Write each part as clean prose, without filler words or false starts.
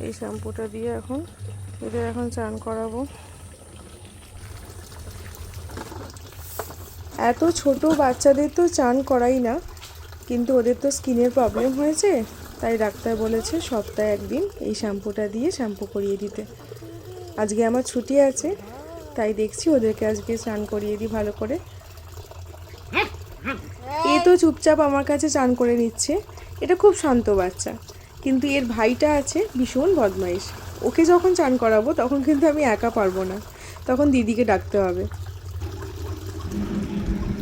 এই শ্যাম্পুটা দিয়ে এখন এদের এখন চান করাবো। এত ছোট বাচ্চাদের তো চান করাই না, কিন্তু ওদের তো স্কিনের প্রবলেম হয়েছে, তাই ডাক্তার বলেছে সপ্তাহে একদিন এই শ্যাম্পুটা দিয়ে শ্যাম্পু করিয়ে দিতে। আজকে আমার ছুটি আছে, তাই দেখছি ওদেরকে আজকে চান করিয়ে দিই ভালো করে। এ তো চুপচাপ আমার কাছে চান করে নিচ্ছে, এটা খুব শান্ত বাচ্চা। কিন্তু এর ভাইটা আছে ভীষণ বদমাইশ, ওকে যখন চান করাবো তখন কিন্তু আমি একা পারবো না, তখন দিদিকে ডাকতে হবে।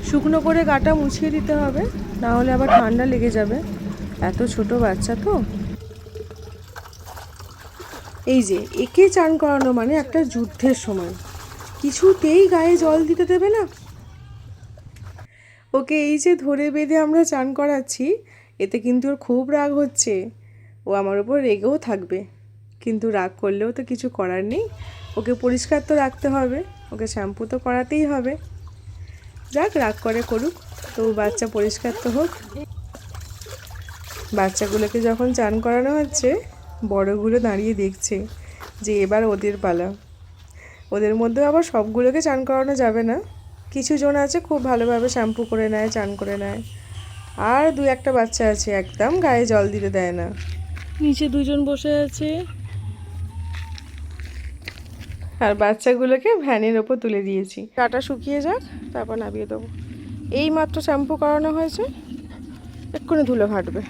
শুকনো করে গাটা মুছিয়ে দিতে হবে, না হলে আবার ঠান্ডা লেগে যাবে, এত ছোট বাচ্চা তো। এই যে একে চান করানো মানে একটা যুদ্ধের সময়, কিছুতেই গায়ে জল দিতে দেবে না। ওকে এই যে ধরে বেঁধে আমরা চান করাচ্ছি, এতে কিন্তু ওর খুব রাগ হচ্ছে, ও আমার উপর রেগেও থাকবে, কিন্তু রাগ করলেও তো কিছু করার নেই, ওকে পরিষ্কার তো রাখতে হবে, ওকে শ্যাম্পু তো করাতেই হবে। যাক, রাগ করে করুক, তো বাচ্চা পরিষ্কার তো হোক। বাচ্চাগুলোকে যখন চান করানো হচ্ছে, বড়গুলো দাঁড়িয়ে দেখছে যে এবার ওদের পালা। ওদের মধ্যে আবার সবগুলোকে চান করানো যাবে না, কিছু জন আছে খুব ভালোভাবে শ্যাম্পু করে নেয়, চান করে নেয়, আর দু একটা বাচ্চা আছে একদম গায়ে জল দিতে দেয় না। নিচে দুজন বসে আছে, আর বাচ্চাগুলোকে ভ্যানের ওপর তুলে দিয়েছি, কাটা শুকিয়ে যাক তারপর নামিয়ে দেবো। এই মাত্র শ্যাম্পু করানো হয়েছে, এক্ষুনি ধুলো ঘাটবে।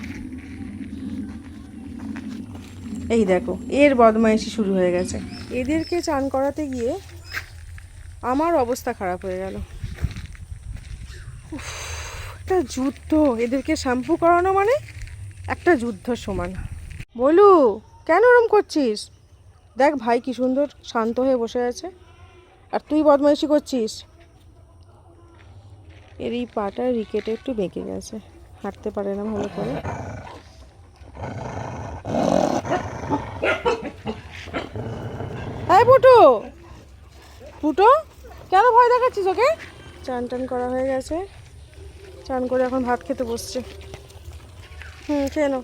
এই দেখো এর বদমাইশি শুরু হয়ে গেছে। এদেরকে চান করাতে গিয়ে আমার অবস্থা খারাপ হয়ে গেল। একটা যুদ্ধ, এদেরকে শ্যাম্পু করানো মানে একটা যুদ্ধ সমান। বলু, কেন ওরম করছিস? দেখ ভাই কি সুন্দর শান্ত হয়ে বসে আছে, আর তুই বদমাইশি করছিস। এর এই পাটা রিকেটে একটু বেঁকে গেছে, হাঁটতে পারে না ভালো করে। এই ফুটো, ফুটো কেন ভয় দেখাচ্ছিস ওকে? চান টান করা হয়ে গেছে, চান করে এখন ভাত খেতে বসছে। খেয়ে নাও।